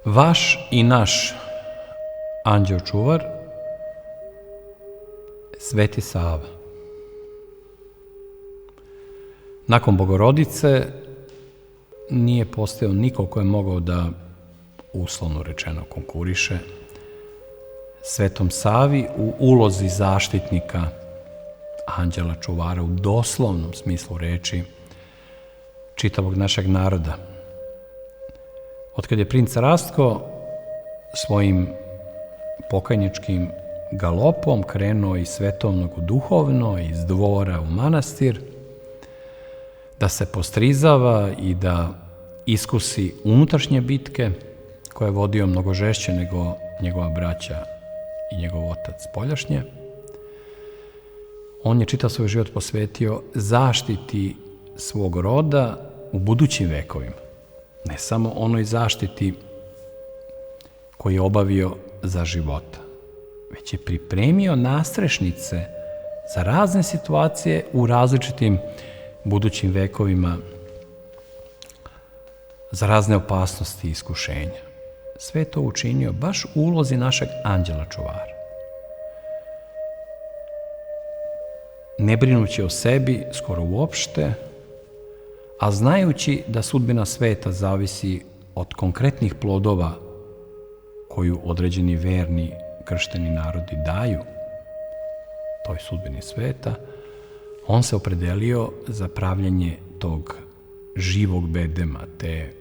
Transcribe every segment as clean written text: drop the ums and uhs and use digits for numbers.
Vaš i naš anđeo čuvar, Sveti Sava. Nakon Bogorodice nije postojao niko ko je mogao da, uslovno rečeno, konkuriše Svetom Savi u ulozi zaštitnika anđela čuvara u doslovnom smislu reči čitavog našeg naroda. Otkad je princ Rastko svojim pokajničkim galopom krenuo iz svetovnog u duhovno, iz dvora u manastir, da se postrizava i da iskusi unutrašnje bitke koje je vodio mnogo žešće nego njegova braća i njegov otac spoljašnje, on je čitav svoj život posvetio zaštiti svog roda u budućim vekovima. Ne samo onoj zaštiti koju je obavio za života, već je pripremio nastrešnice za razne situacije u različitim budućim vekovima, za razne opasnosti i iskušenja. Sve je to učinio baš u ulozi našeg anđela čuvara. Ne brinući o sebi skoro uopšte, a znajući da sudbina sveta zavisi od konkretnih plodova koju određeni verni kršteni narodi daju toj sudbini sveta, on se opredelio za pravljenje tog živog bedema, te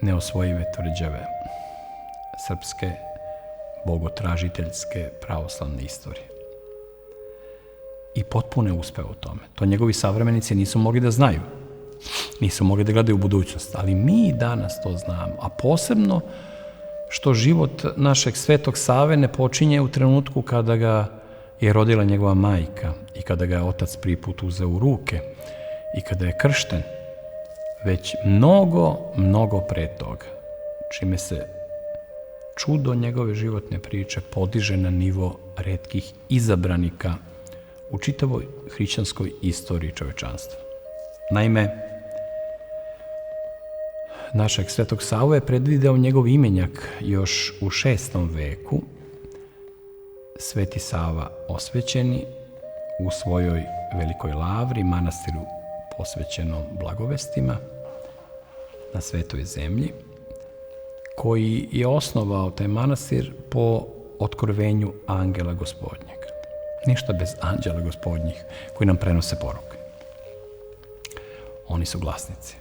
neosvojive tvrđave srpske bogotražiteljske pravoslavne istorije. I potpuno je uspeo u tome. To njegovi savremenici nisu mogli da znaju. Nisu mogli da gledaju u budućnost. Ali mi danas to znamo. A posebno što život našeg Svetog Save ne počinje u trenutku kada ga je rodila njegova majka i kada ga je otac prvi put uzeo u ruke i kada je kršten, već mnogo pre toga, čime se čudo njegove životne priče podiže na nivo retkih izabranika u čitavoj hrišćanskoj istoriji čovečanstva. Naime, našeg Svetog Savu je predvideo njegov imenjak još u 6. veku, Sveti Sava Osvećeni, u svojoj velikoj lavri, manastiru posvećenom blagovestima na Svetoj zemlji, koji je osnovao taj manastir po otkrovenju Angela Gospodnjeg. Ništa bez anđela Gospodnjih koji nam prenose poruke. Oni su glasnici.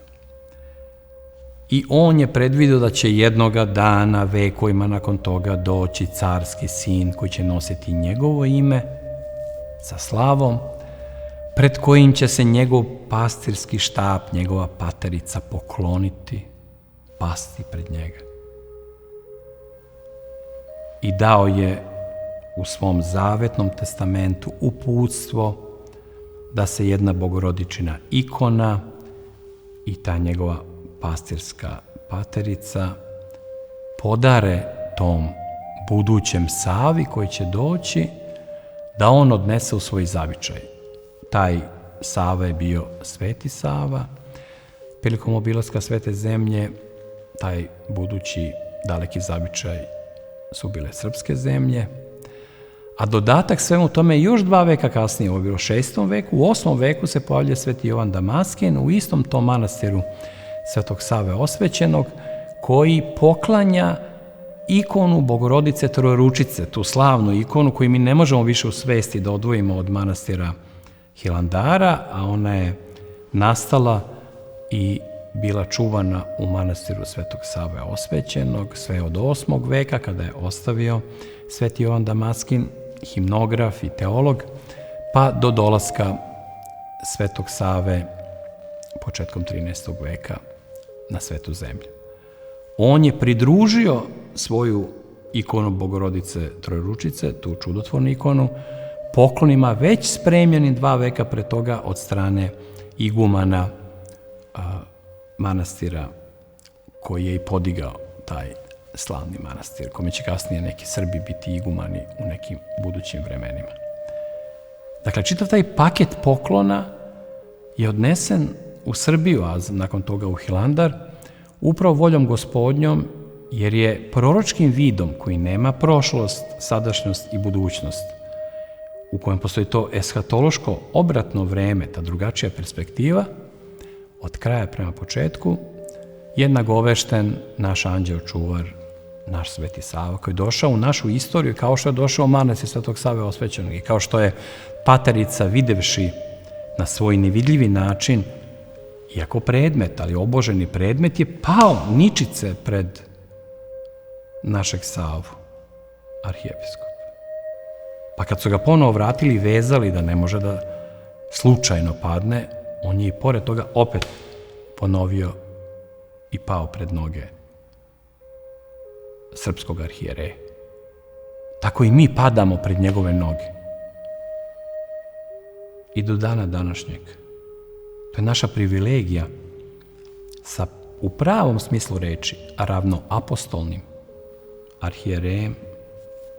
I on je predvidio da će jednoga dana, vekovima nakon toga, doći carski sin koji će nositi njegovo ime sa slavom, pred kojim će se njegov pastirski štap, njegova paterica pokloniti, pasti pred njega. I dao je u svom zavetnom testamentu uputstvo da se jedna bogorodičina ikona i ta njegova pastirska paterica podare tom budućem Savi koji će doći, da on odnese u svoj zavičaj. Taj Sava je bio Sveti Sava. Prilikom obilaska Svete zemlje, taj budući daleki zavičaj su bile srpske zemlje, a dodatak svemu tome još 2 veka kasnije, ovo je bilo u 6. veku, u 8. veku se pojavlja Sveti Jovan Damaskin u istom tom manastiru Svetog Save Osvećenog, koji poklanja ikonu Bogorodice Trojeručice, tu slavnu ikonu koju mi ne možemo više u svesti da odvojimo od manastira Hilandara, a ona je nastala i bila čuvana u manastiru Svetog Save Osvećenog sve od 8. veka, kada je ostavio Sveti Jovan Damaskin, himnograf i teolog, pa do dolaska Svetog Save početkom 13. veka na Svetu zemlju. On je pridružio svoju ikonu Bogorodice Trojeručice, tu čudotvornu ikonu, poklonima već spremljenim 2 veka pre toga od strane igumana manastira koji je i podigao taj slavni manastir, kome će kasnije neki Srbi biti igumani u nekim budućim vremenima. Dakle, čitav taj paket poklona je odnesen u Srbiju, a nakon toga u Hilandar, upravo voljom Gospodnjom, jer je proročkim vidom koji nema prošlost, sadašnjost i budućnost, u kojem postoji to eshatološko obratno vreme, ta drugačija perspektiva, od kraja prema početku, je nagovešten naš anđeo čuvar, naš Sveti Sava, koji je došao u našu istoriju kao što je došao manastir Svetog Save osvećenog i kao što je Paterica, videvši na svoj nevidljivi način, iako predmet, ali oboženi predmet, je pao ničice pred našeg Savu, arhijepiskopa. Pa kad su ga ponovo vratili i vezali da ne može da slučajno padne, on je i pored toga opet ponovio i pao pred noge srpskog arhijereja. Tako i mi padamo pred njegove noge. I do dana današnjeg. To je naša privilegija sa, u pravom smislu reči, ravnoapostolnim arhijerejem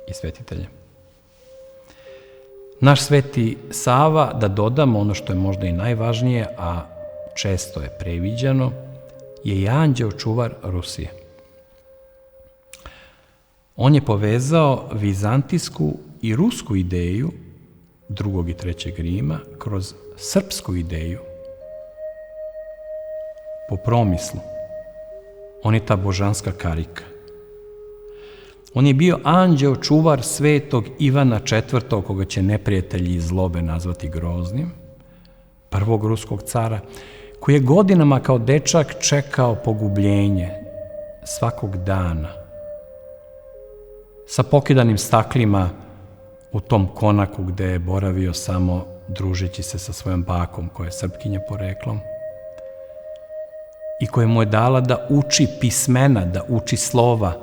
i svetiteljem. Naš Sveti Sava, da dodamo ono što je možda i najvažnije, a često je previđano, je i anđeo čuvar Rusije. On je povezao vizantijsku i rusku ideju drugog i trećeg Rima kroz srpsku ideju po promislu. On je ta božanska karika. On je bio anđeo čuvar svetog Ivana IV, koga će neprijatelji iz zlobe nazvati groznim, prvog ruskog cara, koji je godinama kao dečak čekao pogubljenje svakog dana, sa pokidanim staklima u tom konaku gde je boravio samo družeći se sa svojom bakom, koja je Srpkinja poreklom, i koja mu je dala da uči pismena, da uči slova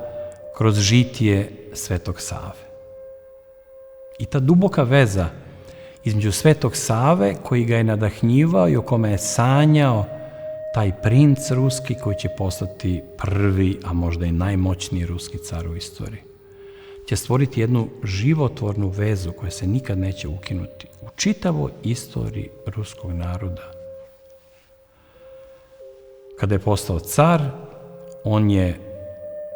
kroz žitije Svetog Save. I ta duboka veza između Svetog Save, koji ga je nadahnjivao i o kome je sanjao taj princ ruski koji će postati prvi, a možda i najmoćniji ruski car u istoriji, će stvoriti jednu životvornu vezu koja se nikad neće ukinuti u čitavoj istoriji ruskog naroda. Kada je postao car, on je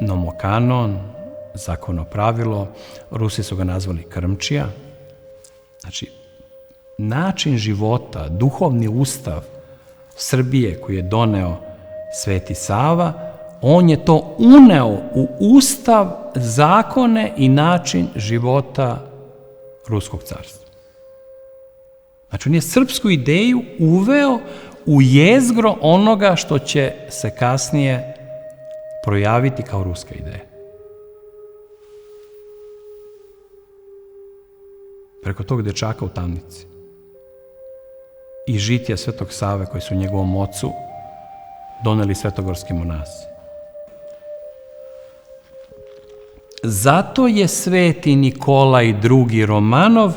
nomokanon, zakonopravilo, Rusi su ga nazvali Krmčija, znači način života, duhovni ustav Srbije koji je doneo Sveti Sava, on je to uneo u ustav, zakone i način života Ruskog carstva. Znači, on je srpsku ideju uveo u jezgro onoga što će se kasnije projaviti kao ruska ideja. Preko tog dečaka u tamnici i žitija Svetog Save koji su njegovom ocu doneli svetogorski monasi. Zato je Sveti Nikolaj II. Romanov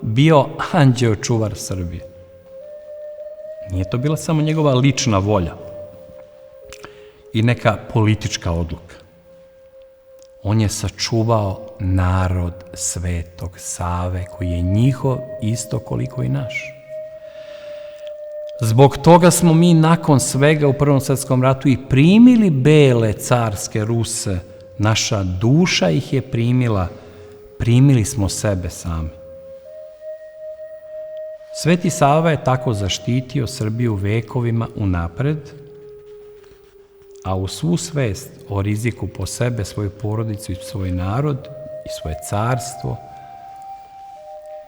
bio anđeo čuvar Srbije. Nije to bila samo njegova lična volja i neka politička odluka. On je sačuvao narod Svetog Save, koji je njihov isto koliko i naš. Zbog toga smo mi nakon svega u Prvom svetskom ratu i primili bele carske Ruse. Naša duša ih je primila, primili smo sebe sami. Sveti Sava je tako zaštitio Srbiju vekovima unapred, a u svu svest o riziku po sebe, svoju porodicu i svoj narod i svoje carstvo,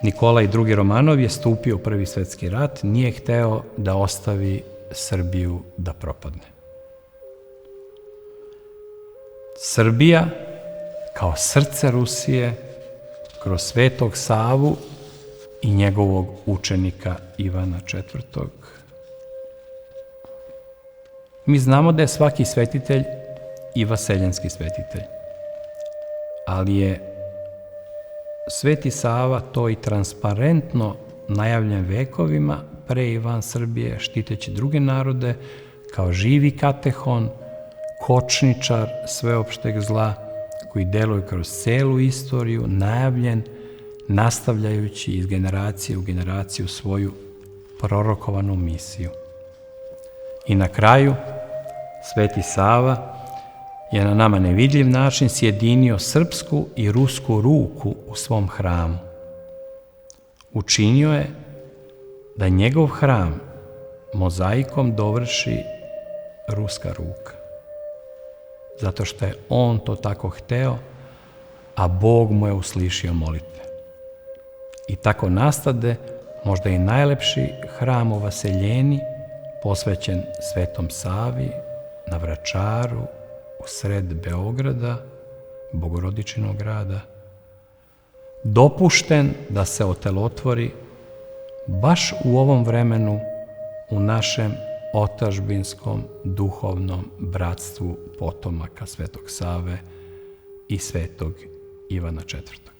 Nikolaj II. Romanov je stupio u Prvi svetski rat, nije hteo da ostavi Srbiju da propadne. Srbija, kao srce Rusije, kroz Svetog Savu i njegovog učenika Ivana IV. Mi znamo da je svaki svetitelj i vaseljenski svetitelj, ali je Sveti Sava to i transparentno najavljen vekovima pre i van Srbije, štiteći druge narode kao živi katehon, kočničar sveopšteg zla koji deluje kroz celu istoriju, najavljen, nastavljajući iz generacije u generaciju svoju prorokovanu misiju. I na kraju, Sveti Sava je na nama nevidljiv način sjedinio srpsku i rusku ruku u svom hramu. Učinio je da njegov hram mozaikom dovrši ruska ruka. Zato što je on to tako hteo, a Bog mu je uslišio molitve. I tako nastade možda i najlepši hram u Vaseljeni, posvećen Svetom Savi na Vračaru, u sred Beograda, Bogorodičinog grada, dopušten da se otelotvori baš u ovom vremenu u našem otadžbinskom duhovnom bratstvu potomaka Svetog Save i Svetog Ivana IV.